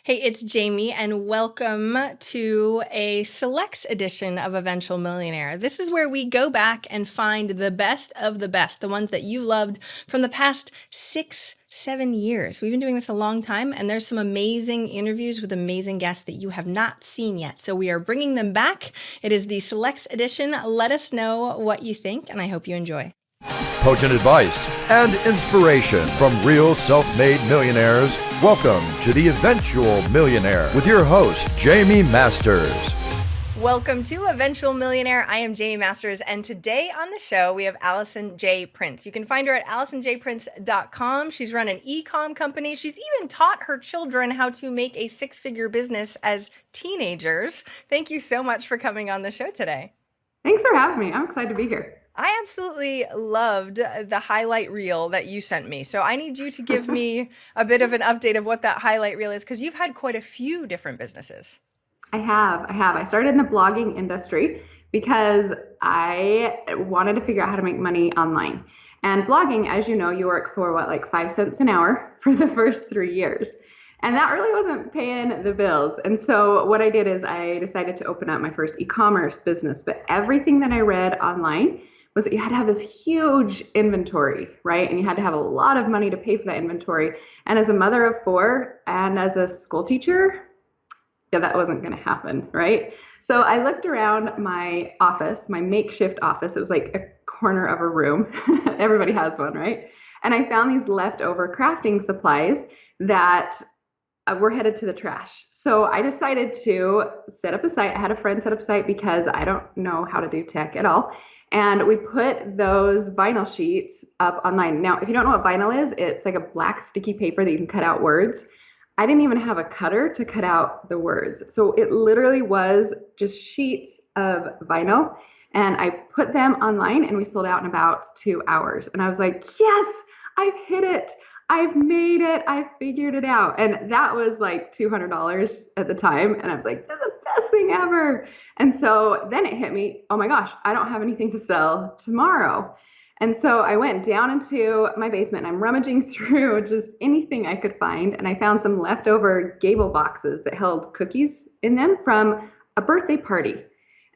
Hey, it's Jamie, and welcome to a selects edition of Eventual Millionaire. This is where we go back and find the best of the best, the ones that you loved from the past 6-7 years. We've been doing this a long time, and there's some amazing interviews with amazing guests that you have not seen yet. So we are bringing them back. It is the selects edition. Let us know what you think, and I hope you enjoy. Potent advice and inspiration from real self-made millionaires. Welcome to the Eventual Millionaire with your host, Jamie Masters. Welcome to Eventual Millionaire. I am Jamie Masters, and today on the show we have Alison Prince. You can find her at AlisonJPrince.com. She's run an e-com company. She's even taught her children how to make a six-figure business as teenagers. Thank you so much for coming on the show today. Thanks for having me. I'm excited to be here. I absolutely loved the highlight reel that you sent me. So I need you to give me a bit of an update of what that highlight reel is, because you've had quite a few different businesses. I have. I started in the blogging industry because I wanted to figure out how to make money online. And blogging, as you know, you work for like 5 cents an hour for the first 3 years. And that really wasn't paying the bills. And so what I did is I decided to open up my first e-commerce business. But everything that I read online was that you had to have this huge inventory, right? And you had to have a lot of money to pay for that inventory. And as a mother of 4 and as a school teacher, yeah, that wasn't going to happen, right? So I looked around my office, my makeshift office. It was like a corner of a room. Everybody has one, right? And I found these leftover crafting supplies that were headed to the trash. So I decided to set up a site. I had a friend set up a site because I don't know how to do tech at all. And we put those vinyl sheets up online. Now, if you don't know what vinyl is, it's like a black sticky paper that you can cut out words. I didn't even have a cutter to cut out the words. So it literally was just sheets of vinyl. And I put them online and we sold out in about 2 hours. And I was like, yes, I've hit it. I've made it. I figured it out. And that was like $200 at the time. And I was like, that's the best thing ever. And so then it hit me, oh my gosh, I don't have anything to sell tomorrow. And so I went down into my basement and I'm rummaging through just anything I could find. And I found some leftover Gable boxes that held cookies in them from a birthday party.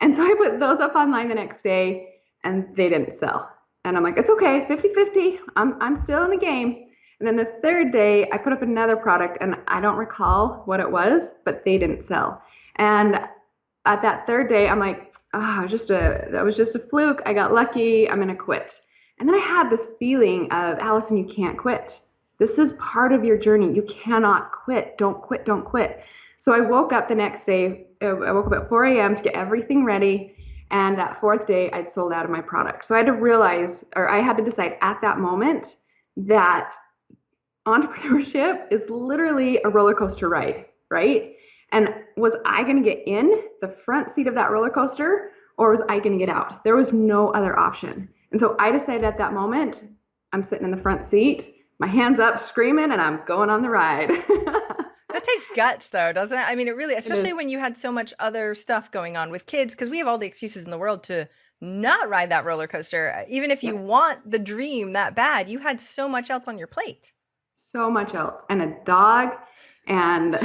And so I put those up online the next day and they didn't sell. And I'm like, it's okay, 50-50. I'm still in the game. And then the third day, I put up another product, and I don't recall what it was, but they didn't sell. And at that third day, I'm like, that was just a fluke. I got lucky. I'm going to quit. And then I had this feeling of, Alison, you can't quit. This is part of your journey. You cannot quit. Don't quit. Don't quit. So I woke up the next day. I woke up at 4 a.m. to get everything ready. And that fourth day, I'd sold out of my product. So I had to realize, or I had to decide at that moment that entrepreneurship is literally a roller coaster ride, right? And was I going to get in the front seat of that roller coaster, or was I going to get out? There was no other option. And so I decided at that moment, I'm sitting in the front seat, my hands up, screaming, and I'm going on the ride. That takes guts, though, doesn't it? I mean, it really, especially when you had so much other stuff going on with kids, because we have all the excuses in the world to not ride that roller coaster. Even if you want the dream that bad, you had so much else on your plate. So much else, and a dog, and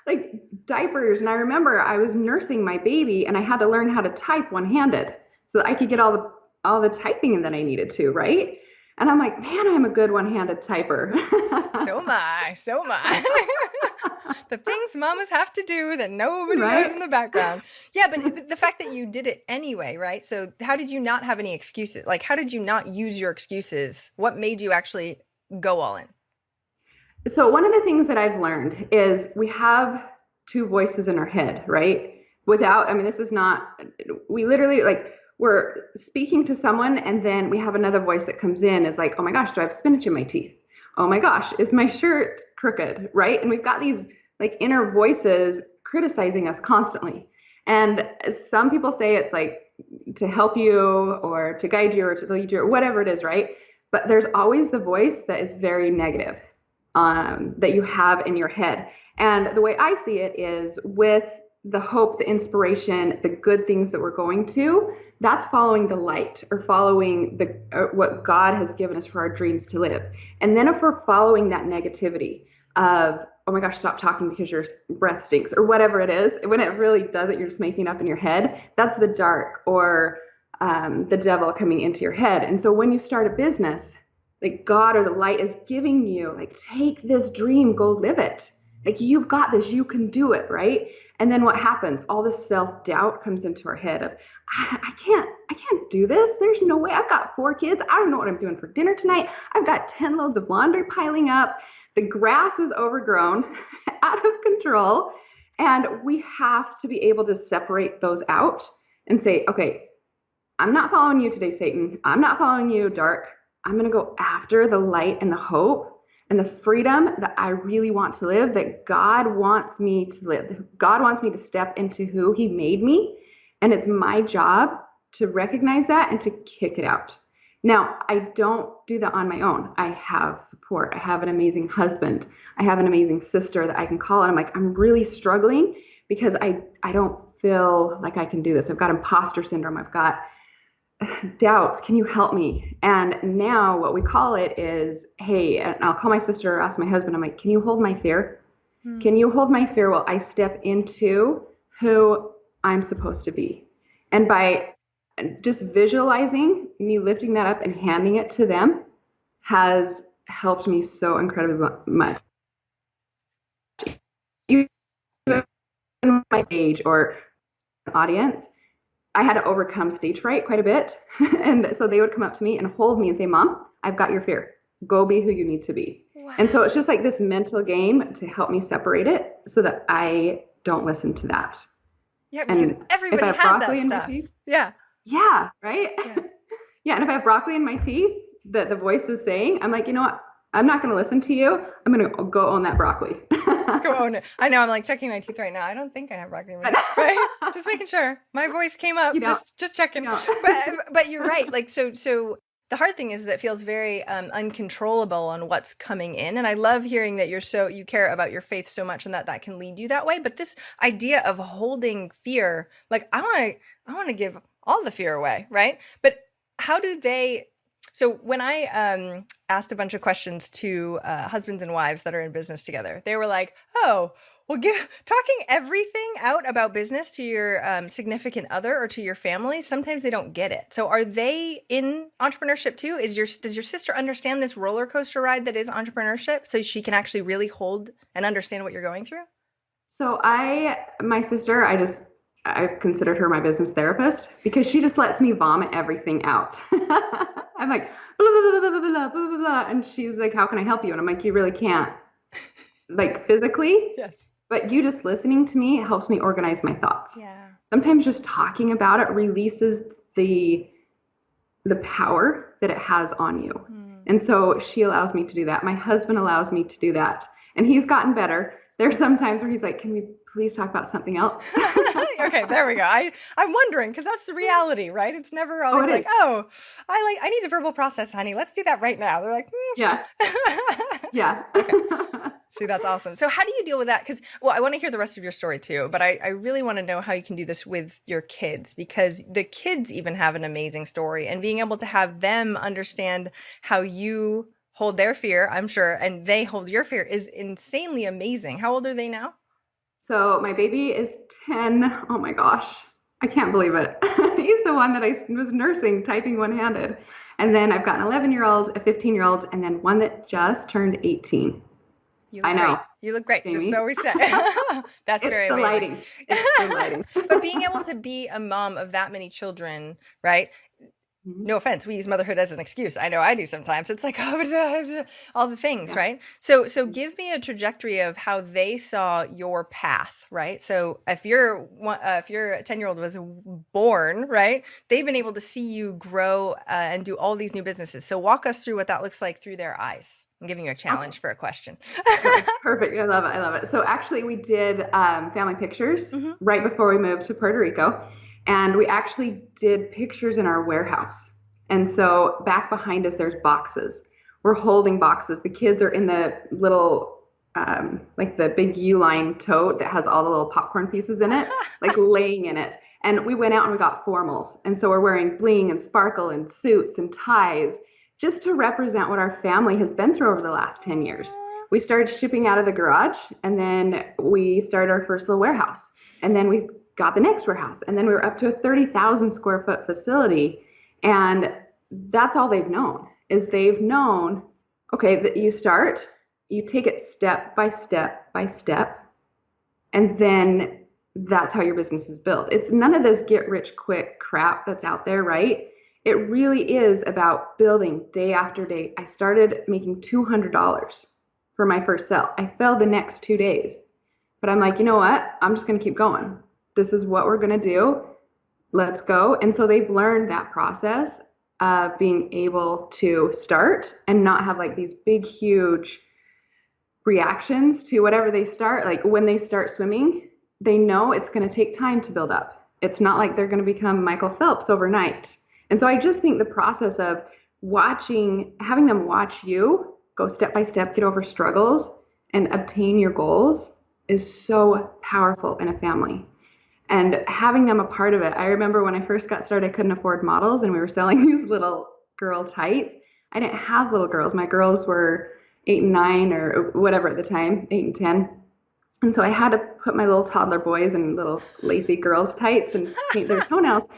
like diapers. And I remember I was nursing my baby and I had to learn how to type one-handed so that I could get all the typing that I needed to, right? And I'm like, man, I'm a good one-handed typer. So am I. The things mamas have to do that nobody knows in the background. Yeah, but the fact that you did it anyway, right? So how did you not have any excuses? Like, how did you not use your excuses? What made you actually go all in? So one of the things that I've learned is we have 2 voices in our head, right? This is not, we literally we're speaking to someone and then we have another voice that comes in is like, oh my gosh, do I have spinach in my teeth? Oh my gosh, is my shirt crooked, right? And we've got these like inner voices criticizing us constantly. And some people say it's like to help you or to guide you or to lead you or whatever it is, right? But there's always the voice that is very negative that you have in your head. And the way I see it is with the hope, the inspiration, the good things that we're going to, that's following the light or following what God has given us for our dreams to live. And then if we're following that negativity of oh my gosh, stop talking because your breath stinks or whatever it is. When it really doesn't, you're just making up in your head. That's the dark or the devil coming into your head. And so when you start a business, like God or the light is giving you, like, take this dream, go live it. Like, you've got this, you can do it, right? And then what happens? All this self-doubt comes into our head of, I can't do this. There's no way. I've got 4 kids. I don't know what I'm doing for dinner tonight. I've got 10 loads of laundry piling up. The grass is overgrown, out of control. And we have to be able to separate those out and say, okay, I'm not following you today, Satan. I'm not following you, dark. I'm going to go after the light and the hope and the freedom that I really want to live, that God wants me to live. God wants me to step into who he made me. And it's my job to recognize that and to kick it out. Now, I don't do that on my own. I have support. I have an amazing husband. I have an amazing sister that I can call. And I'm like, I'm really struggling because I don't feel like I can do this. I've got imposter syndrome. I've got doubts. Can you help me? And now what we call it is, hey, and I'll call my sister or ask my husband. I'm like, can you hold my fear? Can you hold my fear while I step into who I'm supposed to be? And by just visualizing me lifting that up and handing it to them has helped me so incredibly much. Even in my stage or audience, I had to overcome stage fright quite a bit. And so they would come up to me and hold me and say, Mom, I've got your fear. Go be who you need to be. Wow. And so it's just like this mental game to help me separate it so that I don't listen to that. Yeah, because everybody has that stuff. Yeah. Yeah, right? Yeah. Yeah, and if I have broccoli in my teeth that the voice is saying, I'm like, you know what? I'm not going to listen to you. I'm going to go own that broccoli. Go own it. I know. I'm like checking my teeth right now. I don't think I have broccoli in my teeth. Right? Just making sure. My voice came up. Just checking. But you're right. Like, so the hard thing is that it feels very uncontrollable on what's coming in. And I love hearing that you care about your faith so much and that can lead you that way. But this idea of holding fear, like I want to give all the fear away, right? But how do they? So when I asked a bunch of questions to husbands and wives that are in business together, they were like, "Oh, well, talking everything out about business to your significant other or to your family, sometimes they don't get it." So are they in entrepreneurship too? Does your sister understand this roller coaster ride that is entrepreneurship, so she can actually really hold and understand what you're going through? So my sister, I've considered her my business therapist because she just lets me vomit everything out. I'm like, blah, blah, blah, blah, blah, blah, blah, blah. And she's like, how can I help you? And I'm like, you really can't, like, physically. Yes. But you just listening to me helps me organize my thoughts. Yeah. Sometimes just talking about it releases the power that it has on you. And so she allows me to do that. My husband allows me to do that. And he's gotten better. There's some times where he's like, can we please talk about something else? Okay, there we go. I'm wondering, because that's the reality, right? It's never always I need a verbal process, honey. Let's do that right now. They're like, Yeah. Yeah. Okay. See, that's awesome. So how do you deal with that? Because, I want to hear the rest of your story too, but I really want to know how you can do this with your kids, because the kids even have an amazing story, and being able to have them understand how you hold their fear, I'm sure, and they hold your fear is insanely amazing. How old are they now? So my baby is 10. Oh my gosh. I can't believe it. He's the one that I was nursing, typing one-handed. And then I've got an 11-year-old, a 15-year-old, and then one that just turned 18. I know. Great. You look great, Jamie. Just so we said. That's it's very the amazing. Lighting. It's the lighting. But being able to be a mom of that many children, right? No offense, we use motherhood as an excuse. I know I do sometimes. It's like all the things, right? So give me a trajectory of how they saw your path, right? So if your 10-year-old was born, right, they've been able to see you grow and do all these new businesses. So walk us through what that looks like through their eyes. I'm giving you a challenge for a question. Perfect. I love it. So actually we did family pictures right before we moved to Puerto Rico. And we actually did pictures in our warehouse. And so back behind us, there's boxes. We're holding boxes. The kids are in the little, like the big U-line tote that has all the little popcorn pieces in it, like laying in it. And we went out and we got formals. And so we're wearing bling and sparkle and suits and ties just to represent what our family has been through over the last 10 years. we started shipping out of the garage, and then we started our first little warehouse, and then we got the next warehouse, and then we were up to a 30,000 square foot facility. And that's all they've known is they've known, okay, that you start, you take it step by step by step, and then that's how your business is built. It's none of this get rich quick crap that's out there, right? It really is about building day after day. I started making $200 for my first sale. I failed the next 2 days, but I'm like, you know what? I'm just going to keep going. This is what we're going to do. Let's go. And so they've learned that process of being able to start and not have like these big, huge reactions to whatever they start. Like when they start swimming, they know it's going to take time to build up. It's not like they're going to become Michael Phelps overnight. And so I just think the process of having them watch you go step by step, get over struggles and obtain your goals is so powerful in a family. And having them a part of it. I remember when I first got started, I couldn't afford models and we were selling these little girl tights. I didn't have little girls. My girls were 8 and 9 or whatever at the time, 8 and 10. And so I had to put my little toddler boys in little lacy girls tights and paint their toenails.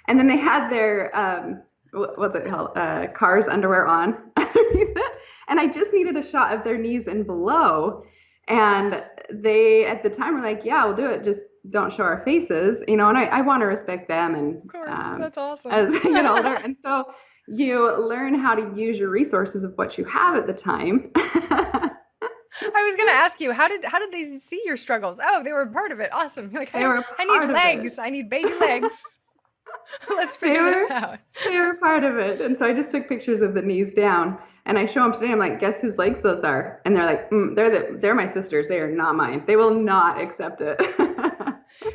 And then they had their, what's it called? Cars underwear on underneath it. And I just needed a shot of their knees and below. And they, at the time, were like, yeah, we'll do it. Just don't show our faces, you know, and I want to respect them. And of course, that's awesome. As you get older. And so you learn how to use your resources of what you have at the time. I was going to ask you, how did they see your struggles? Oh, they were part of it. Awesome. You're like, I need legs. I need baby legs. Let's figure this out. They were part of it. And so I just took pictures of the knees down and I show them today. I'm like, guess whose legs those are? And they're like, they're my sisters. They are not mine. They will not accept it.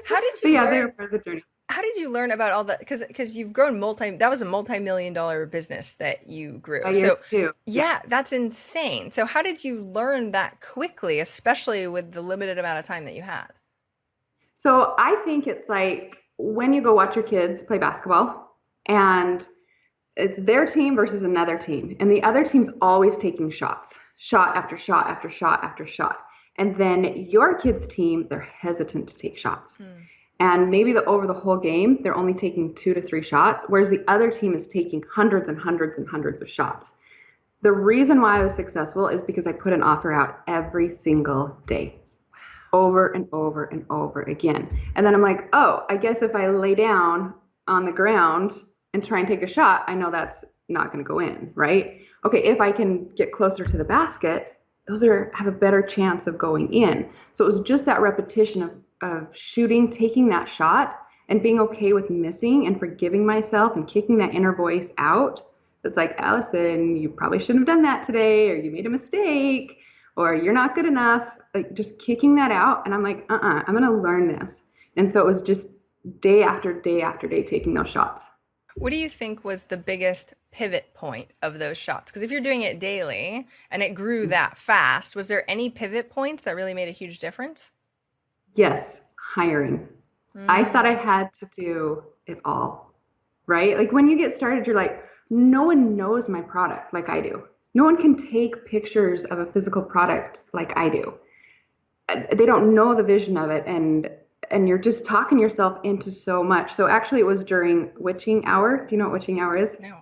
How did you learn? They were part of the journey. How did you learn about all that? Because you've grown that was a multi-million-dollar business that you grew. By year 2. Yeah, that's insane. So how did you learn that quickly, especially with the limited amount of time that you had? So I think it's like when you go watch your kids play basketball and it's their team versus another team. And the other team's always taking shots, shot after shot after shot after shot. And then your kids' team, they're hesitant to take shots. And maybe over the whole game, they're only taking 2 to 3 shots, whereas the other team is taking hundreds and hundreds and hundreds of shots. The reason why I was successful is because I put an offer out every single day, over and over and over again. And then I'm like, oh, I guess if I lay down on the ground and try and take a shot, I know that's not going to go in, right? Okay, if I can get closer to the basket, those have a better chance of going in. So it was just that repetition of shooting, taking that shot, and being okay with missing and forgiving myself and kicking that inner voice out. That's like, Allison, you probably shouldn't have done that today, or you made a mistake, or you're not good enough. Like just kicking that out. And I'm like, I'm going to learn this. And so it was just day after day after day taking those shots. What do you think was the biggest pivot point of those shots? Because if you're doing it daily and it grew that fast, was there any pivot points that really made a huge difference? Yes, hiring. I thought I had to do it all, right? Like when you get started, you're like, no one knows my product like I do. No one can take pictures of a physical product like I do. They don't know the vision of it, and you're just talking yourself into so much. So actually it was during witching hour. Do you know what witching hour is? No.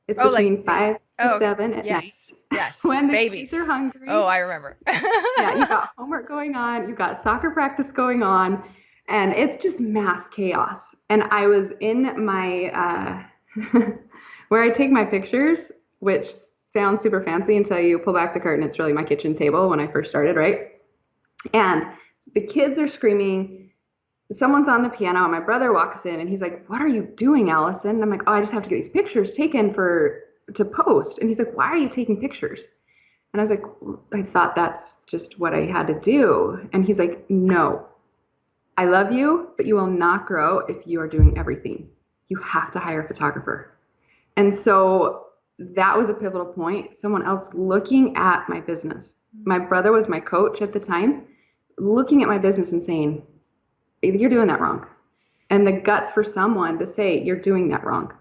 It's between 5 to 7 at night. Yes. When the babies kids are hungry. Oh, I remember. Yeah, you got homework going on, you got soccer practice going on, and it's just mass chaos. And I was in my, where I take my pictures, which sounds super fancy until you pull back the curtain. It's really my kitchen table when I first started, right? And the kids are screaming. Someone's on the piano, and my brother walks in, and he's like, "What are you doing, Allison?" And I'm like, "Oh, I just have to get these pictures taken to post." And he's like, "Why are you taking pictures?" And I was like, well, I thought that's just what I had to do. And he's like, "No, I love you, but you will not grow if you are doing everything. You have to hire a photographer." And so that was a pivotal point. Someone else looking at my business. My brother was my coach at the time, looking at my business and saying, "You're doing that wrong." And the guts for someone to say, "You're doing that wrong."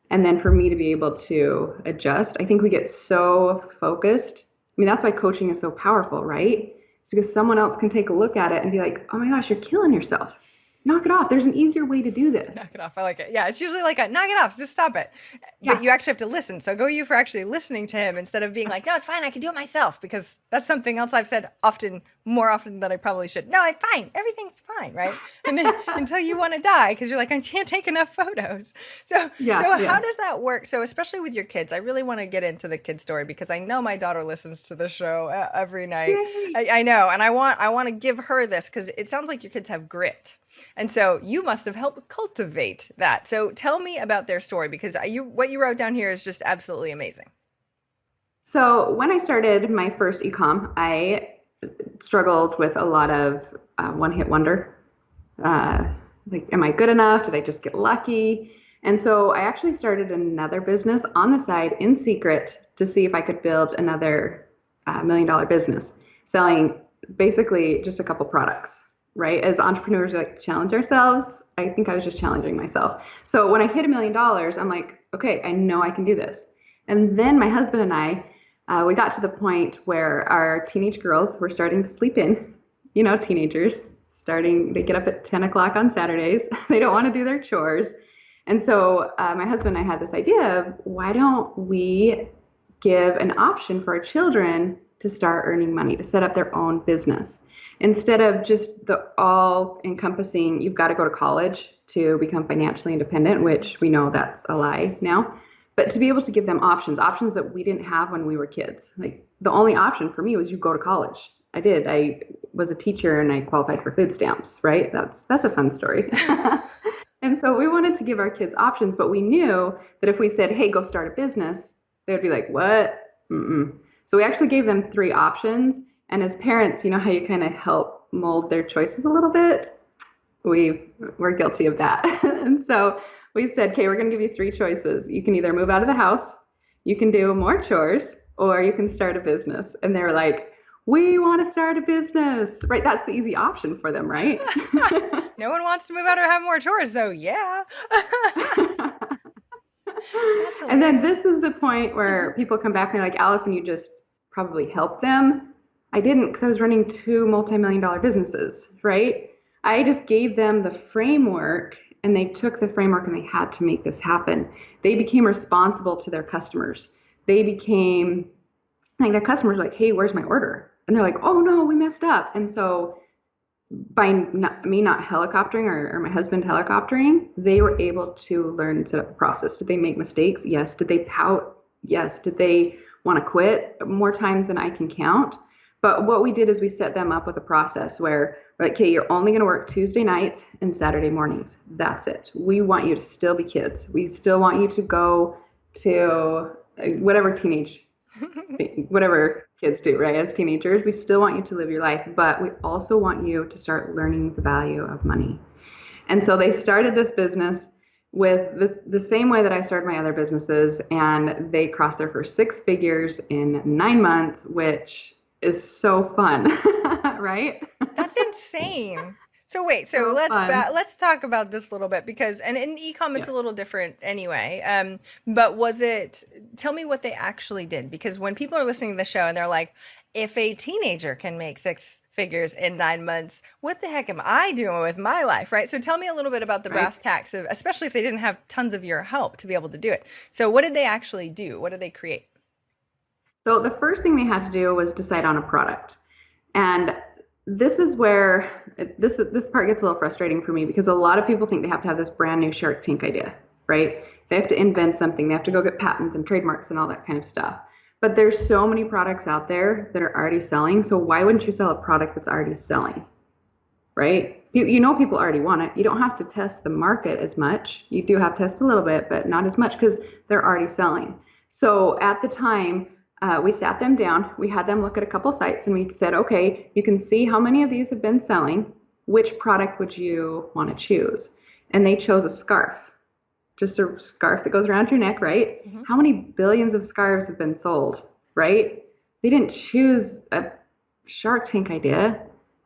And then for me to be able to adjust. I think we get so focused mean, that's why coaching is so powerful, right? It's because someone else can take a look at it and be like, oh my gosh, you're killing yourself. Knock it off. There's an easier way to do this. Knock it off. I like it. Yeah, it's usually like a knock it off, just stop it. But Yeah. you actually have to listen. So go you for actually listening to him instead of being like, no, it's fine, I can do it myself, because that's something else I've said more often than I probably should. No, I'm fine. Everything's fine, right? And then until you want to die because you're like, I can't take enough photos. So how does that work? So especially with your kids, I really want to get into the kid story because I know my daughter listens to the show every night. I know, and I want to give her this because it sounds like your kids have grit. And so you must have helped cultivate that. So tell me about their story, because what you wrote down here is just absolutely amazing. So when I started my first e-com, I struggled with a lot of one-hit wonder. Like, am I good enough? Did I just get lucky? And so I actually started another business on the side in secret to see if I could build another $1 million business, selling basically just a couple products. Right? As entrepreneurs, we like to challenge ourselves. I think I was just challenging myself. So when I hit $1 million, I'm like, okay, I know I can do this. And then my husband and I, we got to the point where our teenage girls were starting to sleep in. You know, teenagers they get up at 10 o'clock on Saturdays. They don't want to do their chores. And so my husband and I had this idea of, why don't we give an option for our children to start earning money, to set up their own business? Instead of just the all-encompassing, you've got to go to college to become financially independent, which we know that's a lie now, but to be able to give them options that we didn't have when we were kids. Like, the only option for me was you go to college. I did. I was a teacher and I qualified for food stamps, right? That's a fun story. And so we wanted to give our kids options, but we knew that if we said, hey, go start a business, they would be like, what? Mm-mm. So we actually gave them 3 options. And as parents, you know how you kind of help mold their choices a little bit? We're guilty of that. And so we said, okay, we're going to give you 3 choices. You can either move out of the house, you can do more chores, or you can start a business. And they're like, we want to start a business, right? That's the easy option for them, right? No one wants to move out or have more chores, so yeah. And then this is the point where people come back and they're like, Allison, you just probably helped them. I didn't, because I was running 2 multi-million-dollar businesses, right? I just gave them the framework, and they took the framework and they had to make this happen. They became responsible to their customers. They became, like, their customers were like, hey, where's my order? And they're like, oh no, we messed up. And so by me not helicoptering or my husband helicoptering, they were able to learn and set up the process. Did they make mistakes? Yes. Did they pout? Yes. Did they want to quit? More times than I can count. But what we did is we set them up with a process where we're like, okay, you're only going to work Tuesday nights and Saturday mornings. That's it. We want you to still be kids. We still want you to go to whatever kids do, right? As teenagers, we still want you to live your life, but we also want you to start learning the value of money. And so they started this business with the same way that I started my other businesses, and they crossed their first 6 figures in 9 months, which is so fun, right? That's insane. So wait, so let's talk about this a little bit, because and in e-com it's a little different anyway. But tell me what they actually did, because when people are listening to the show and they're like, if a teenager can make 6 figures in 9 months, what the heck am I doing with my life, right? So tell me a little bit about the brass tacks, especially if they didn't have tons of your help to be able to do it. So what did they actually do? What did they create? So the first thing they had to do was decide on a product. And this is where this part gets a little frustrating for me, because a lot of people think they have to have this brand new Shark Tank idea, right? They have to invent something. They have to go get patents and trademarks and all that kind of stuff. But there's so many products out there that are already selling. So why wouldn't you sell a product that's already selling, right? You know people already want it. You don't have to test the market as much. You do have to test a little bit, but not as much, because they're already selling. So at the time, we sat them down, we had them look at a couple sites, and we said, okay, you can see how many of these have been selling. Which product would you want to choose? And they chose a scarf, just a scarf that goes around your neck, right? Mm-hmm. How many billions of scarves have been sold, right? They didn't choose a Shark Tank idea.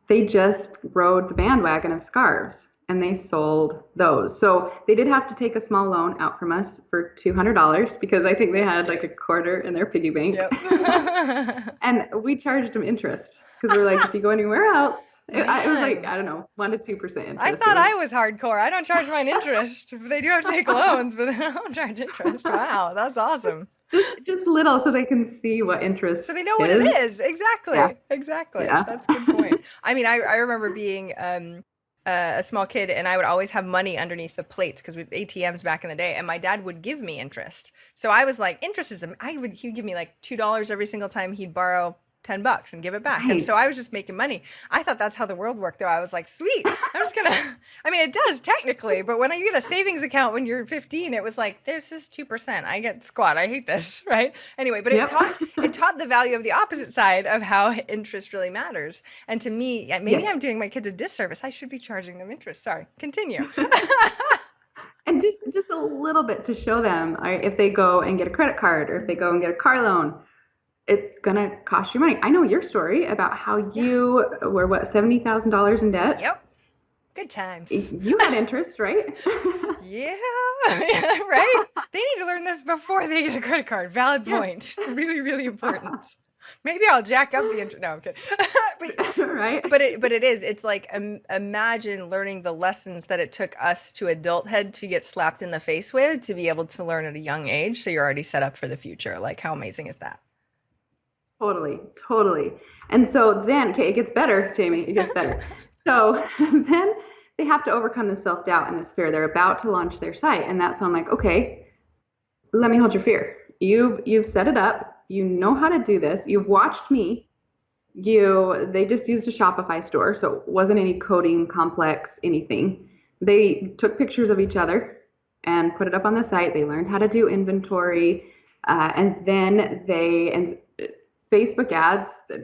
They just rode the bandwagon of scarves. and they sold those. So they did have to take a small loan out from us for $200 because I think they had like a quarter in their piggy bank. Yep. And we charged them interest because we're like, if you go anywhere else, it was like, I don't know, 1% to 2% interest. I thought I was hardcore. I don't charge mine interest. They do have to take loans, but I don't charge interest. Wow, that's awesome. Just little so they can see what interest So they know what it is. Exactly. Yeah. Exactly. Yeah. That's a good point. I mean, I remember being a small kid, and I would always have money underneath the plates because we had ATMs back in the day, and my dad would give me interest. So I was like, interest is, he'd give me like $2 every single time he'd borrow $10 and give it back. Right. And so I was just making money. I thought that's how the world worked, though. I was like, sweet, I'm just gonna, I mean, it does technically, but when you get a savings account when you're 15, it was like, there's just 2%. I get squat. I hate this, right? Anyway, but it taught the value of the opposite side of how interest really matters. And to me, maybe I'm doing my kids a disservice. I should be charging them interest. Sorry, continue. And just a little bit to show them if they go and get a credit card or if they go and get a car loan, it's going to cost you money. I know your story about how you were, $70,000 in debt? Yep. Good times. You had interest, right? Yeah, right? They need to learn this before they get a credit card. Valid point. Really, really important. Maybe I'll jack up the interest. No, I'm kidding. Right? But it is. It's like, imagine learning the lessons that it took us to adulthood to get slapped in the face with, to be able to learn at a young age. So you're already set up for the future. Like, how amazing is that? Totally. And so then, okay, it gets better, Jamie, it gets better. So then they have to overcome the self-doubt and this fear. They're about to launch their site. And that's when I'm like, okay, let me hold your fear. You've set it up. You know how to do this. You've watched me. They just used a Shopify store. So it wasn't any coding, complex, anything. They took pictures of each other and put it up on the site. They learned how to do inventory. And then Facebook ads, to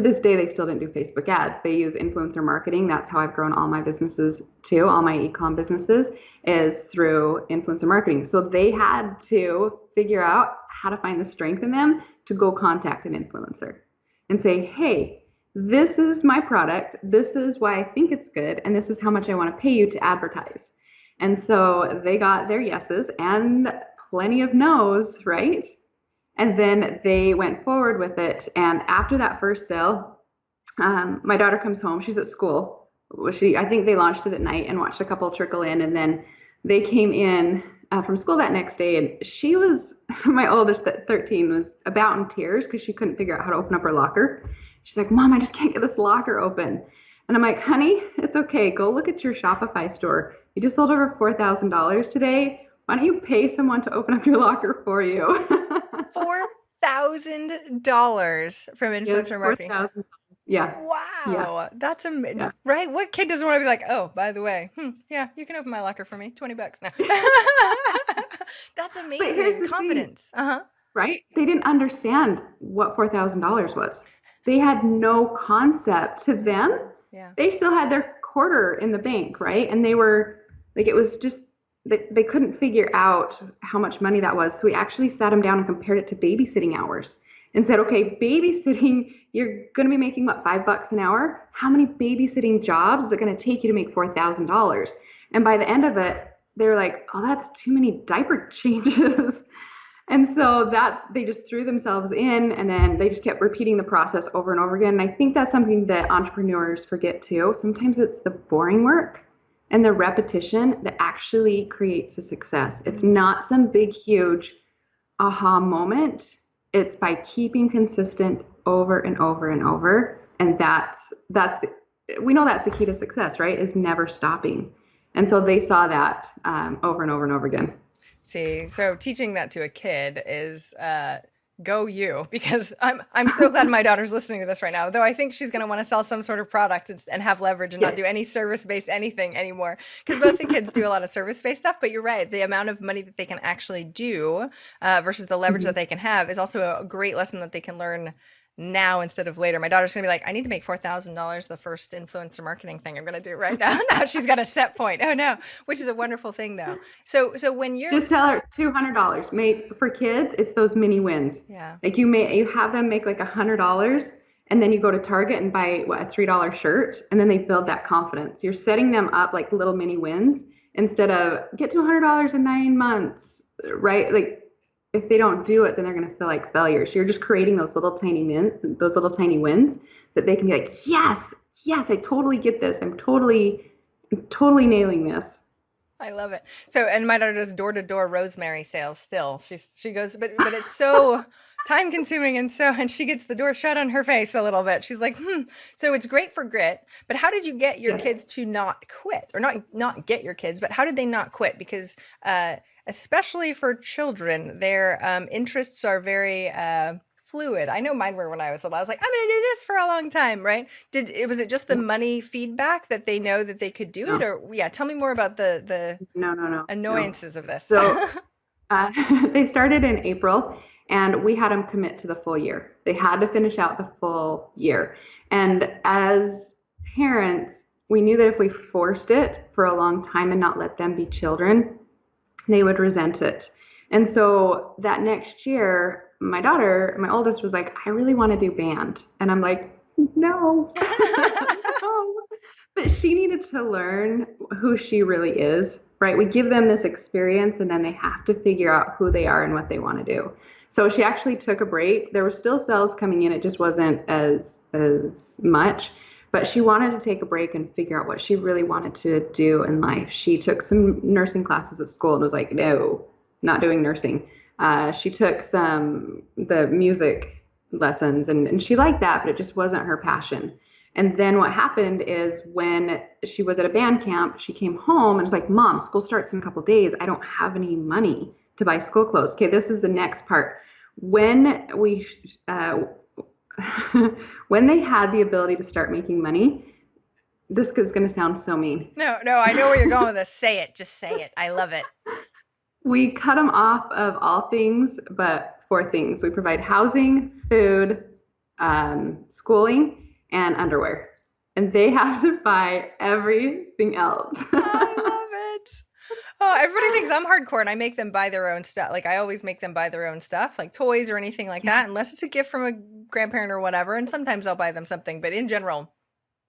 this day, they still didn't do Facebook ads. They use influencer marketing. That's how I've grown all my businesses too. All my e-com businesses is through influencer marketing. So they had to figure out how to find the strength in them to go contact an influencer and say, hey, this is my product. This is why I think it's good. And this is how much I want to pay you to advertise. And so they got their yeses and plenty of no's, right? And then they went forward with it. And after that first sale, my daughter comes home. She's at school. I think they launched it at night and watched a couple trickle in. And then they came in from school that next day. And she was, my oldest at 13, was about in tears because she couldn't figure out how to open up her locker. She's like, Mom, I just can't get this locker open. And I'm like, honey, it's okay. Go look at your Shopify store. You just sold over $4,000 today. Why don't you pay someone to open up your locker for you? $4,000 from influencer marketing. Yeah. Wow. Yeah. That's amazing. Yeah. Right? What kid doesn't want to be like, oh, by the way, yeah, you can open my locker for me. $20 now. That's amazing. Confidence. Right? They didn't understand what $4,000 was. They had no concept. To them, they still had their quarter in the bank, right? And they were like, it was just, they couldn't figure out how much money that was. So we actually sat them down and compared it to babysitting hours and said, okay, babysitting, you're going to be making what, $5 an hour? How many babysitting jobs is it going to take you to make $4,000? And by the end of it, they were like, oh, that's too many diaper changes. And so they just threw themselves in, and then they just kept repeating the process over and over again. And I think that's something that entrepreneurs forget too. Sometimes it's the boring work and the repetition that actually creates a success. It's not some big, huge aha moment. It's by keeping consistent over and over and over. And we know that's the key to success, right? Is never stopping. And so they saw that over and over and over again. See, so teaching that to a kid is go you, because I'm so glad my daughter's listening to this right now, though I think she's going to want to sell some sort of product and have leverage and not do any service-based anything anymore, because both the kids do a lot of service-based stuff. But you're right, the amount of money that they can actually do versus the leverage that they can have is also a great lesson that they can learn now instead of later. My daughter's gonna be like, I need to make $4,000 the first influencer marketing thing I'm gonna do right now. Now she's got a set point. Oh no, which is a wonderful thing though. So when you're just tell her $200. For kids, it's those mini wins. Yeah. Like you have them make like $100, And then you go to Target and buy what, a $3 shirt, and then they build that confidence. You're setting them up like little mini wins instead of get to $100 in 9 months, right? Like if they don't do it, then they're going to feel like failures. You're just creating those little tiny wins that they can be like, yes, yes, I totally get this. I'm totally nailing this. I love it. So, and my daughter does door-to-door rosemary sales still. She goes, but it's so time consuming and she gets the door shut on her face a little bit. She's like, So it's great for grit, but how did you get your kids to not quit, or not get your kids, but how did they not quit? Because, especially for children, their, interests are very, fluid. I know mine were when I was little. I was like, I'm going to do this for a long time, right? Was it just the money feedback that they know that they could do it? Or tell me more about the No. annoyances of this. So they started in April, and we had them commit to the full year. They had to finish out the full year. And as parents, we knew that if we forced it for a long time and not let them be children, they would resent it. And so that next year, my daughter, my oldest, was like, I really want to do band. And I'm like, no. No. But she needed to learn who she really is, right? We give them this experience, and then they have to figure out who they are and what they want to do. So she actually took a break. There were still sales coming in. It just wasn't as much. But she wanted to take a break and figure out what she really wanted to do in life. She took some nursing classes at school and was like, no, not doing nursing. She took the music lessons, and she liked that, but it just wasn't her passion. And then what happened is when she was at a band camp, she came home and was like, Mom, school starts in a couple of days. I don't have any money to buy school clothes. Okay, this is the next part. When we, when they had the ability to start making money, this is going to sound so mean. No, I know where you're going with this. Say it. Just say it. I love it. We cut them off of all things but 4 things. We provide housing, food, schooling, and underwear. And they have to buy everything else. I love it. Oh, everybody thinks I'm hardcore and I make them buy their own stuff. Like I always make them buy their own stuff, like toys or anything like that, unless it's a gift from a grandparent or whatever. And sometimes I'll buy them something, but in general,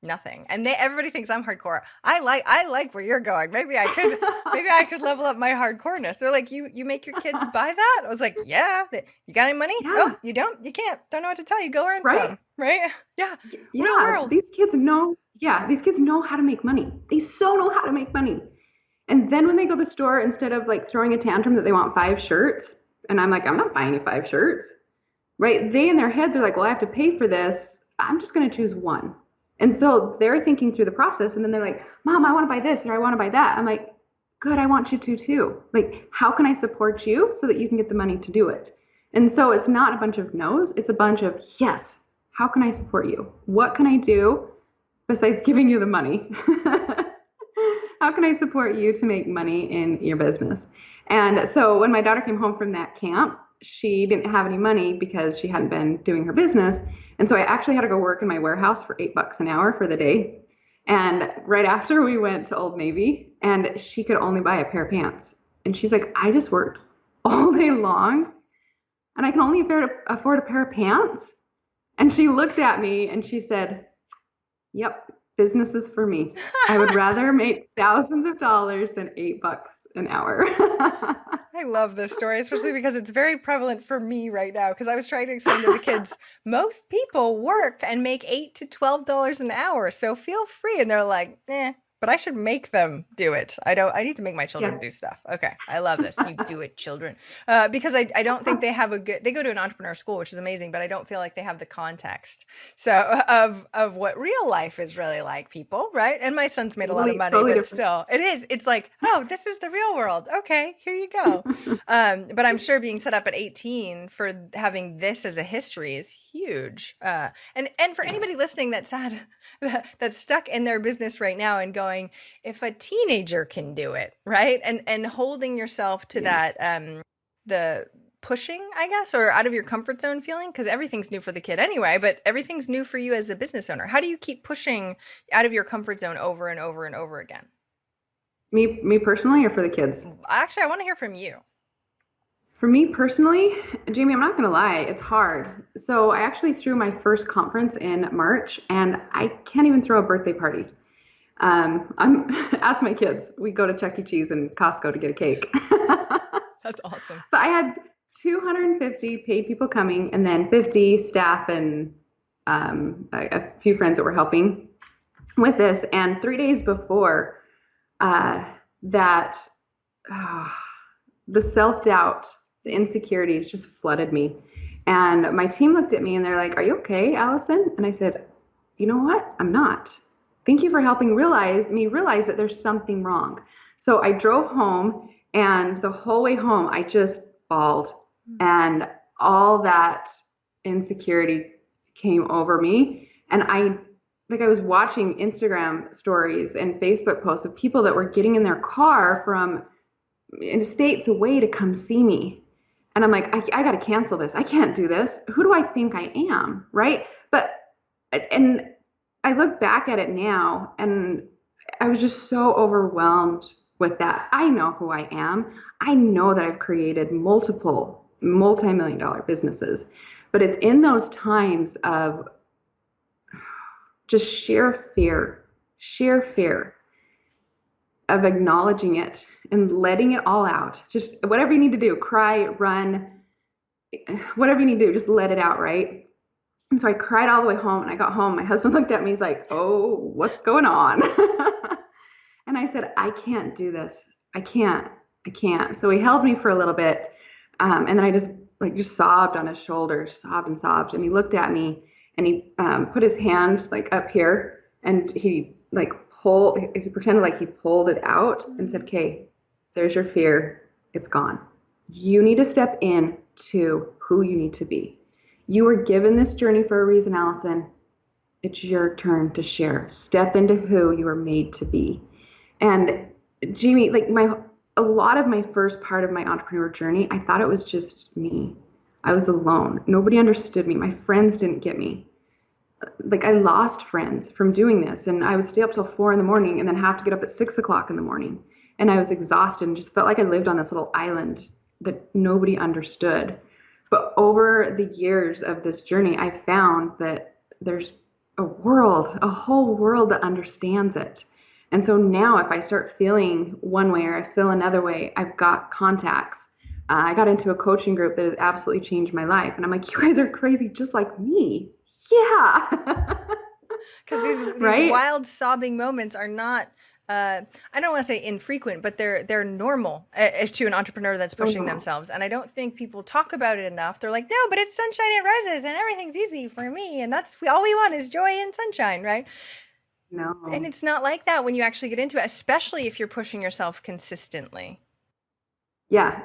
nothing. And everybody thinks I'm hardcore. I like where you're going. Maybe I could level up my hardcoreness. They're like, you make your kids buy that? I was like, yeah. You got any money? Yeah. Oh, you don't? You can't. Don't know what to tell you. Go earn some. Right? Yeah. Real world. These kids know how to make money. They so know how to make money. And then when they go to the store, instead of like throwing a tantrum that they want 5 shirts, and I'm like, I'm not buying you 5 shirts, right? They in their heads are like, well, I have to pay for this. I'm just going to choose one. And so they're thinking through the process, and then they're like, Mom, I want to buy this or I want to buy that. I'm like, good, I want you to too. Like, how can I support you so that you can get the money to do it? And so it's not a bunch of no's, it's a bunch of yes. How can I support you? What can I do besides giving you the money? How can I support you to make money in your business? And so when my daughter came home from that camp, she didn't have any money because she hadn't been doing her business. And so I actually had to go work in my warehouse for $8 an hour for the day. And right after we went to Old Navy, and she could only buy a pair of pants. And she's like, I just worked all day long and I can only afford a pair of pants. And she looked at me and she said, yep, business is for me. I would rather make thousands of dollars than $8 an hour. I love this story, especially because it's very prevalent for me right now. Because I was trying to explain to the kids, most people work and make $8 to $12 an hour. So feel free. And they're like, but I should make them do it. I need to make my children do stuff. Okay. I love this. You do it, children. Because I don't think they have they go to an entrepreneur school, which is amazing, but I don't feel like they have the context. So of what real life is really like, people, right? And my son's made a lot of money, totally, but still it is. It's like, oh, this is the real world. Okay, here you go. But I'm sure being set up at 18 for having this as a history is huge. And for anybody listening that's stuck in their business right now and going, if a teenager can do it, right? And holding yourself to that, the pushing, I guess, or out of your comfort zone feeling, because everything's new for the kid anyway, but everything's new for you as a business owner. How do you keep pushing out of your comfort zone over and over and over again? Me personally, or for the kids? Actually, I want to hear from you. For me personally, Jamie, I'm not going to lie, it's hard. So I actually threw my first conference in March and I can't even throw a birthday party. I'm ask my kids. We go to Chuck E. Cheese and Costco to get a cake. That's awesome. But I had 250 paid people coming and then 50 staff and a few friends that were helping with this. And 3 days before that, the self-doubt, the insecurities just flooded me. And my team looked at me and they're like, "Are you okay, Allison?" And I said, "You know what? I'm not. Thank you for helping realize that there's something wrong." So I drove home and the whole way home, I just bawled and all that insecurity came over me. And I was watching Instagram stories and Facebook posts of people that were getting in their car from in states away to come see me. And I'm like, I got to cancel this. I can't do this. Who do I think I am? Right. And I look back at it now and I was just so overwhelmed with that. I know who I am. I know that I've created multiple multi-million-dollar businesses, but it's in those times of just sheer fear of acknowledging it and letting it all out. Just whatever you need to do, cry, run, whatever you need to do, just let it out, right? And so I cried all the way home and I got home. My husband looked at me, he's like, "Oh, what's going on?" And I said, "I can't do this. I can't. So he held me for a little bit. And then I just sobbed on his shoulder, sobbed and sobbed. And he looked at me and he put his hand up here and he pretended like he pulled it out and said, "Okay, there's your fear. It's gone. You need to step in to who you need to be. You were given this journey for a reason, Allison. It's your turn to share. Step into who you were made to be." And Jamie, a lot of my first part of my entrepreneur journey, I thought it was just me. I was alone. Nobody understood me. My friends didn't get me. I lost friends from doing this, and I would stay up till 4 a.m. and then have to get up at 6 o'clock in the morning. And I was exhausted and just felt like I lived on this little island that nobody understood. But over the years of this journey, I found that there's a whole world that understands it. And so now if I start feeling one way or I feel another way, I've got contacts. I got into a coaching group that has absolutely changed my life. And I'm like, "You guys are crazy just like me." Yeah. Because these right? wild sobbing moments are not, I don't want to say infrequent, but they're normal to an entrepreneur that's pushing themselves. And I don't think people talk about it enough. They're like, "No, but it's sunshine and roses and everything's easy for me. And all we want is joy and sunshine," right? No. And it's not like that when you actually get into it, especially if you're pushing yourself consistently. Yeah.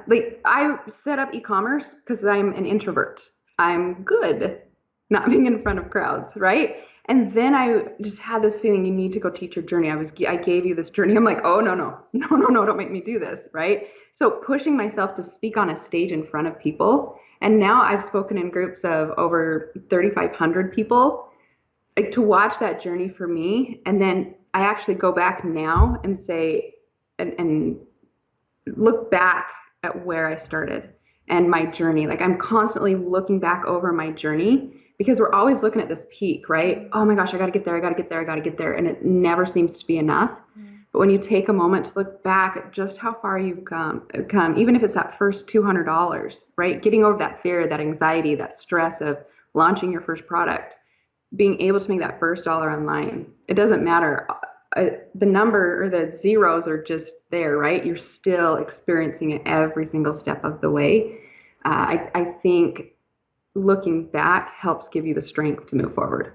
I set up e-commerce because I'm an introvert. I'm good not being in front of crowds, right? And then I just had this feeling, you need to go teach your journey. I gave you this journey. I'm like, "Oh, no, don't make me do this," right? So pushing myself to speak on a stage in front of people. And now I've spoken in groups of over 3,500 people. To watch that journey for me. And then I actually go back now and say, and look back at where I started and my journey. I'm constantly looking back over my journey because we're always looking at this peak, right? "Oh my gosh, I got to get there. I got to get there. I got to get there." And it never seems to be enough. But when you take a moment to look back at just how far you've come, even if it's that first $200, right? Getting over that fear, that anxiety, that stress of launching your first product, being able to make that first dollar online, it doesn't matter. The number or the zeros are just there, right? You're still experiencing it every single step of the way. I think looking back helps give you the strength to move forward.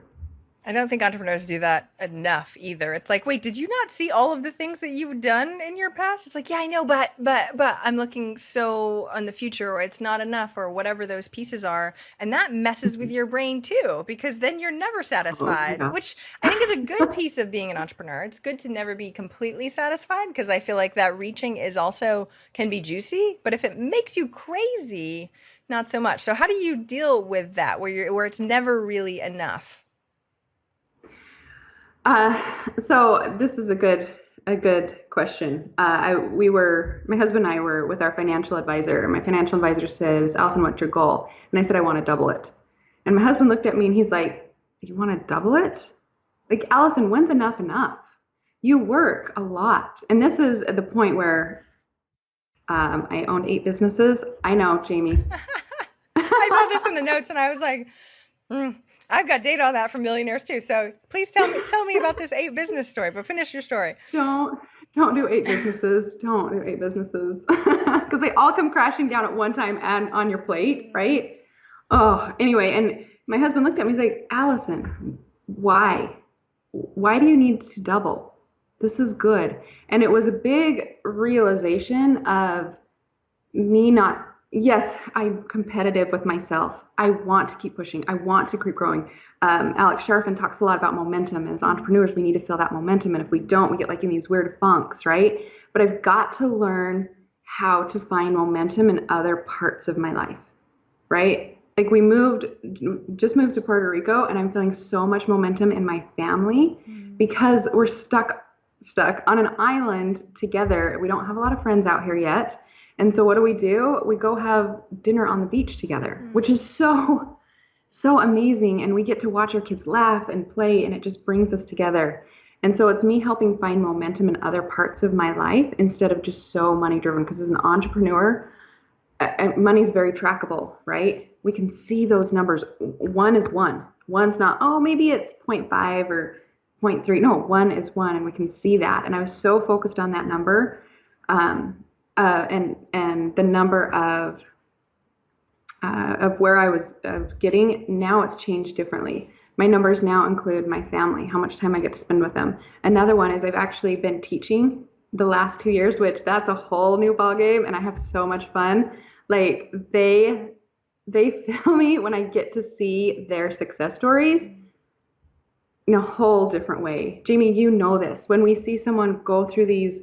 I don't think entrepreneurs do that enough either. It's like, wait, did you not see all of the things that you've done in your past? It's like, yeah, I know, but I'm looking so on the future, or it's not enough, or whatever those pieces are. And that messes with your brain too, because then you're never satisfied, which I think is a good piece of being an entrepreneur. It's good to never be completely satisfied, because I feel like that reaching is also can be juicy, but if it makes you crazy, not so much. So how do you deal with that where it's never really enough? So this is a good a good question. My husband and I were with our financial advisor, and my financial advisor says, Allison, what's your goal? And I said, I want to double it. And my husband looked at me and he's like, you want to double it? Like, Allison, when's enough enough? You work a lot. And this is the point where I owned 8 businesses. I know, Jamie. I saw this in the notes and I was like, I've got data on that from millionaires too. So please tell me about this 8 business story, but finish your story. Don't do 8 businesses. Don't do 8 businesses because they all come crashing down at one time and on your plate, right? Oh, anyway. And my husband looked at me. He's like, Allison, why? Why do you need to double? This is good. And it was a big realization of me not, yes, I'm competitive with myself. I want to keep pushing. I want to keep growing. Alex Sharfin talks a lot about momentum. As entrepreneurs, we need to feel that momentum. And if we don't, we get like in these weird funks, right? But I've got to learn how to find momentum in other parts of my life, right? Like just moved to Puerto Rico, and I'm feeling so much momentum in my family because we're stuck on an island together. We don't have a lot of friends out here yet. And so what do? We go have dinner on the beach together, which is so amazing. And we get to watch our kids laugh and play, and it just brings us together. And so it's me helping find momentum in other parts of my life instead of just so money driven. Because as an entrepreneur, money's very trackable, right? We can see those numbers. 1 is 1. 1's not, oh, maybe it's 0.5 or 0.3. No, 1 is 1, and we can see that. And I was so focused on that number, and the number of where I was getting. Now it's changed differently. My numbers now include my family, how much time I get to spend with them. Another one is I've actually been teaching the last 2 years, which that's a whole new ballgame, and I have so much fun. Like they fill me when I get to see their success stories in a whole different way. Jamie, you know this. When we see someone go through these,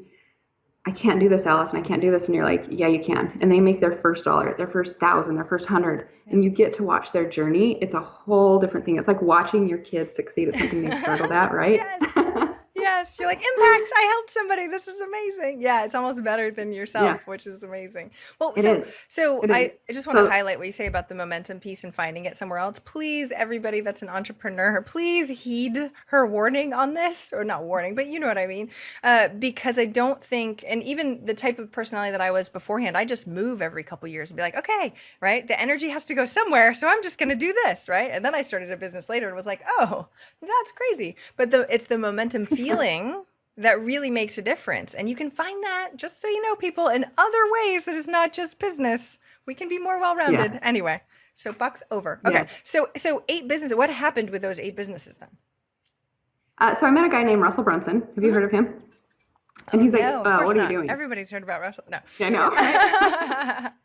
I can't do this, Allison, I can't do this. And you're like, yeah, you can. And they make their first $1, their first 1,000, their first 100. And you get to watch their journey. It's a whole different thing. It's like watching your kids succeed at something they struggled at, right? Yes. Yes. You're like, impact. I helped somebody. This is amazing. Yeah. It's almost better than yourself, which is amazing. Well, so I just want to highlight what you say about the momentum piece and finding it somewhere else. Please, everybody that's an entrepreneur, please heed her warning on this, or not warning, but you know what I mean? Because I don't think, and even the type of personality that I was beforehand, I just move every couple of years and be like, okay, right? The energy has to go somewhere. So I'm just going to do this. Right. And then I started a business later and was like, oh, that's crazy. But it's the momentum feeling that really makes a difference. And you can find that, just so you know, people, in other ways that is not just business. We can be more well-rounded. Yeah. Anyway, so bucks over. Okay. Yes. So 8 businesses. What happened with those 8 businesses then? So I met a guy named Russell Brunson. Have you heard of him? And he's like, what are you doing? Everybody's heard about Russell. No. Yeah,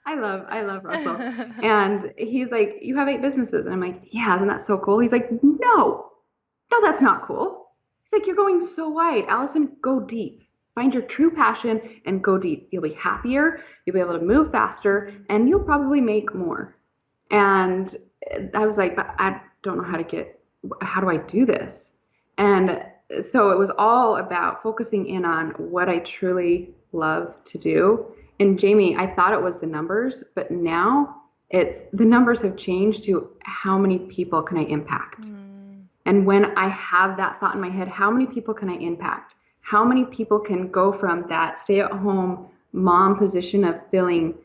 I know. I love Russell. And he's like, you have 8 businesses. And I'm like, yeah, isn't that so cool? He's like, no, that's not cool. He's like, you're going so wide. Allison, go deep. Find your true passion and go deep. You'll be happier. You'll be able to move faster, and you'll probably make more. And I was like, but I don't know how do I do this? And so it was all about focusing in on what I truly love to do. And Jamie, I thought it was the numbers, but now the numbers have changed to how many people can I impact? And when I have that thought in my head, how many people can I impact? How many people can go from that stay-at-home mom position of feeling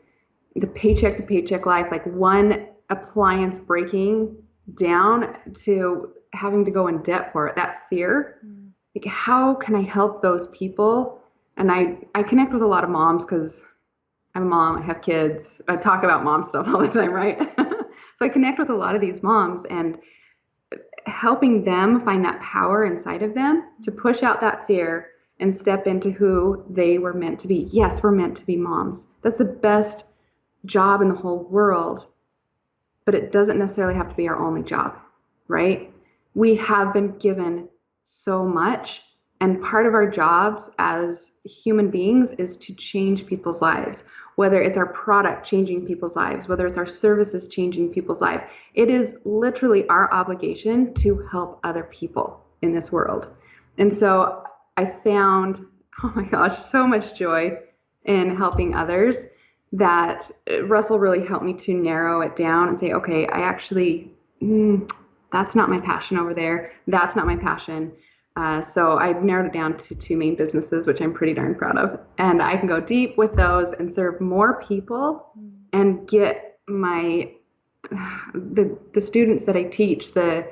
the paycheck to paycheck life, like one appliance breaking down, to having to go in debt for it, that fear? Like, how can I help those people? And I connect with a lot of moms because I'm a mom, I have kids, I talk about mom stuff all the time, right? So I connect with a lot of these moms, and helping them find that power inside of them to push out that fear and step into who they were meant to be. Yes, we're meant to be moms. That's the best job in the whole world, but it doesn't necessarily have to be our only job, right? We have been given so much, and part of our jobs as human beings is to change people's lives. Whether it's our product changing people's lives, whether it's our services changing people's lives, it is literally our obligation to help other people in this world. And so I found oh my gosh, so much joy in helping others that Russell really helped me to narrow it down and say, okay, I actually, that's not my passion over there. That's not my passion. So I narrowed it down to two main businesses, which I'm pretty darn proud of. And I can go deep with those and serve more people and get the students that I teach, I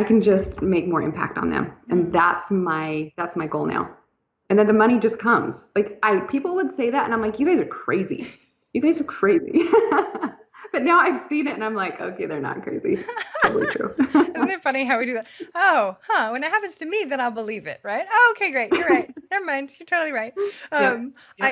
can just make more impact on them. And that's my goal now. And then the money just comes. Like people would say that and I'm like, you guys are crazy. You guys are crazy. But now I've seen it and I'm like, okay, they're not crazy. Totally true. Isn't it funny how we do that? Oh, when it happens to me, then I'll believe it, right? Oh, okay, great. You're right. Never mind. You're totally right.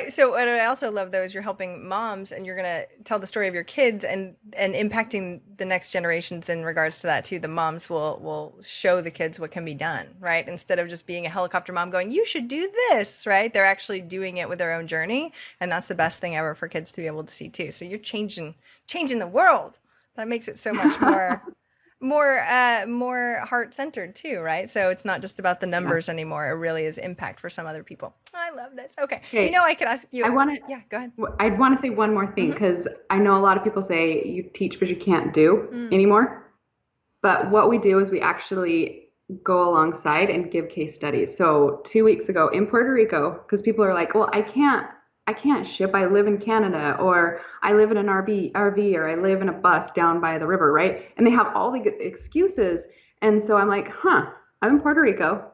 So what I also love though is you're helping moms and you're going to tell the story of your kids and impacting the next generations in regards to that too. The moms will show the kids what can be done, right? Instead of just being a helicopter mom going, you should do this, right? They're actually doing it with their own journey. And that's the best thing ever for kids to be able to see too. So you're changing the world. That makes it so much more heart-centered too, right? So it's not just about the numbers anymore. It really is impact for some other people. I love this. Okay. I could ask you. Yeah, go ahead. I'd want to say one more thing because I know a lot of people say you teach but you can't do anymore. But what we do is we actually go alongside and give case studies. So 2 weeks ago in Puerto Rico, because people are like, well, I can't ship. I live in Canada, or I live in an RV, or I live in a bus down by the river, right? And they have all the good excuses. And so I'm like, I'm in Puerto Rico.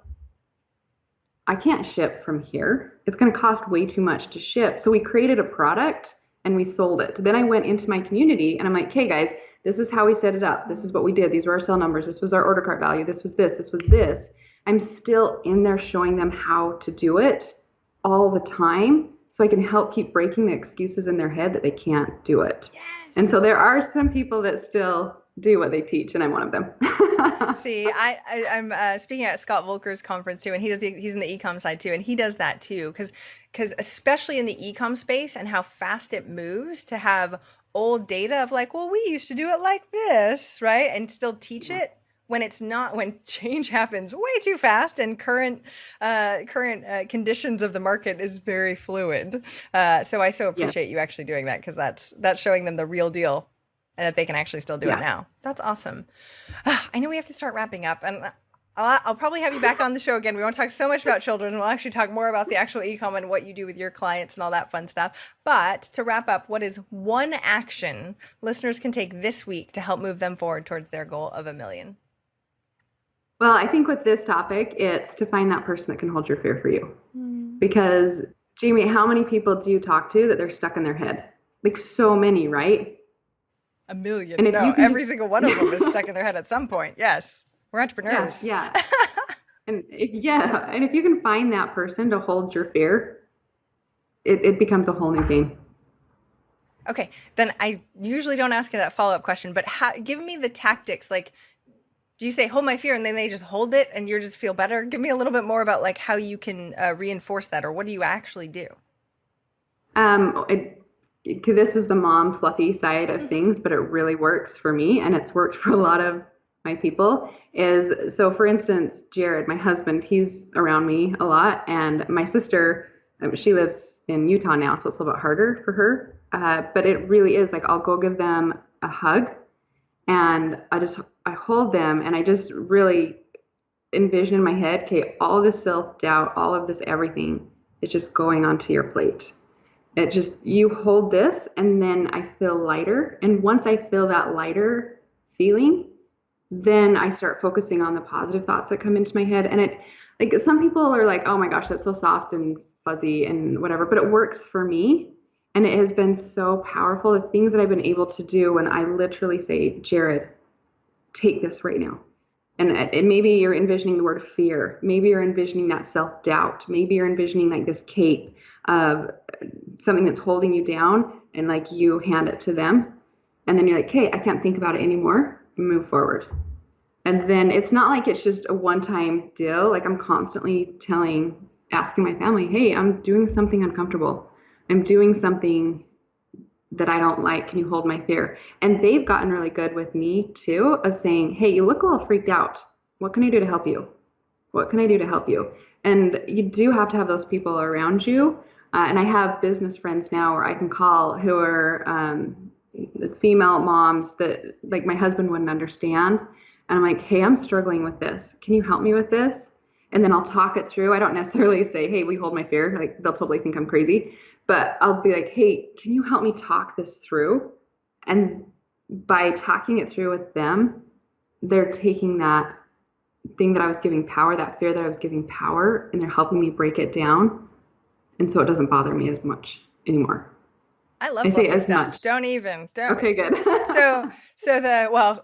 I can't ship from here. It's going to cost way too much to ship. So we created a product and we sold it. Then I went into my community and I'm like, okay, guys, this is how we set it up. This is what we did. These were our sale numbers. This was our order cart value. This was this. This was this. I'm still in there showing them how to do it all the time. So I can help keep breaking the excuses in their head that they can't do it. Yes. And so there are some people that still do what they teach, and I'm one of them. See, I'm speaking at Scott Volker's conference too, and he's in the e-com side too, and he does that too, because especially in the e-com space and how fast it moves, to have old data of like, well, we used to do it like this, right, and still teach it. When it's not, when change happens way too fast and current conditions of the market is very fluid. So I so appreciate you actually doing that, because that's showing them the real deal and that they can actually still do it now. That's awesome. I know we have to start wrapping up, and I'll probably have you back on the show again. We won't talk so much about children. We'll actually talk more about the actual e-com and what you do with your clients and all that fun stuff. But to wrap up, what is one action listeners can take this week to help move them forward towards their goal of $1 million? Well, I think with this topic, it's to find that person that can hold your fear for you. Because, Jamie, how many people do you talk to that they're stuck in their head? Like so many, right? 1 million. And no, every single one of them is stuck in their head at some point. Yes. We're entrepreneurs. Yeah. And if you can find that person to hold your fear, it becomes a whole new game. Okay. Then I usually don't ask you that follow-up question, but give me the tactics. Like, do you say, hold my fear, and then they just hold it and you just feel better? Give me a little bit more about like how you can reinforce that, or what do you actually do? This is the mom fluffy side of things, but it really works for me, and it's worked for a lot of my people. So for instance, Jared, my husband, he's around me a lot, and my sister, she lives in Utah now, so it's a little bit harder for her. But it really is like, I'll go give them a hug, and I hold them, and I just really envision in my head, okay, all this self-doubt, all of this everything is just going onto your plate. It just, you hold this, and then I feel lighter. And once I feel that lighter feeling, then I start focusing on the positive thoughts that come into my head. And like some people are like, oh my gosh, that's so soft and fuzzy and whatever, but it works for me. And it has been so powerful. The things that I've been able to do when I literally say, Jared, take this right now. And maybe you're envisioning the word fear. Maybe you're envisioning that self-doubt. Maybe you're envisioning like this cape of something that's holding you down, and like you hand it to them. And then you're like, hey, I can't think about it anymore. Move forward. And then it's not like it's just a one-time deal. Like I'm constantly asking my family, hey, I'm doing something uncomfortable. I'm doing something that I don't like. Can you hold my fear? And they've gotten really good with me too, of saying, hey, you look a little freaked out. What can I do to help you? What can I do to help you? And you do have to have those people around you. And I have business friends now where I can call who are female moms that like my husband wouldn't understand. And I'm like, hey, I'm struggling with this. Can you help me with this? And then I'll talk it through. I don't necessarily say, hey, we hold my fear. Like they'll totally think I'm crazy. But I'll be like, hey, can you help me talk this through? And by talking it through with them, they're taking that thing that I was giving power, that fear that I was giving power, and they're helping me break it down. And so it doesn't bother me as much anymore. I love I say fluffy as stuff. much. Don't even. Okay, good.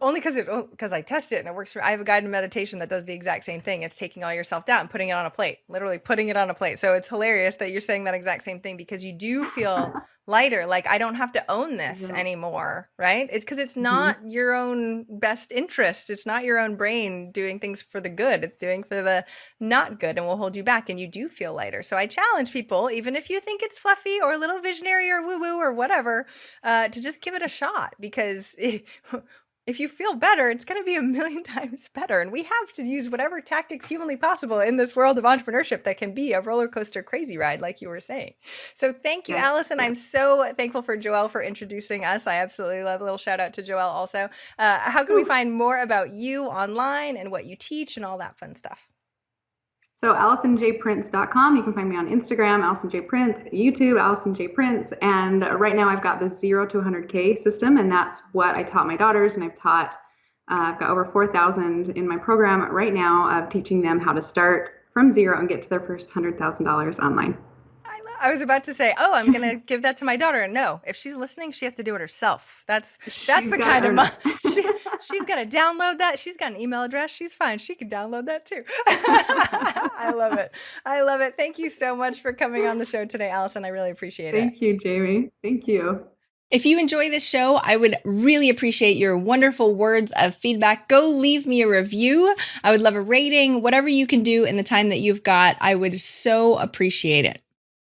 Only because I test it and it works for. I have a guided meditation that does the exact same thing. It's taking all your self doubt and putting it on a plate, literally putting it on a plate. So it's hilarious that you're saying that exact same thing because you do feel lighter. Like I don't have to own this anymore, right? It's because it's not your own best interest. It's not your own brain doing things for the good. It's doing for the not good and will hold you back. And you do feel lighter. So I challenge people, even if you think it's fluffy or a little visionary or woo woo or whatever, to just give it a shot because if you feel better, it's going to be a million times better. And we have to use whatever tactics humanly possible in this world of entrepreneurship that can be a roller coaster crazy ride, like you were saying. So thank you, Alison. I'm so thankful for Joelle for introducing us. I absolutely love a little shout out to Joelle also. How can we find more about you online and what you teach and all that fun stuff? So AlisonJPrince.com. You can find me on Instagram, Alison J. Prince, YouTube, Alison J. Prince. And right now I've got the 0 to 100K system, and that's what I taught my daughters. And I've got over 4,000 in my program right now of teaching them how to start from zero and get to their first $100,000 online. I was about to say, I'm going to give that to my daughter. And no, if she's listening, she has to do it herself. That's the kind of mom. She's got to download that. She's got an email address. She's fine. She can download that too. I love it. I love it. Thank you so much for coming on the show today, Alison. I really appreciate it. Thank you, Jamie. Thank you. If you enjoy this show, I would really appreciate your wonderful words of feedback. Go leave me a review. I would love a rating, whatever you can do in the time that you've got. I would so appreciate it.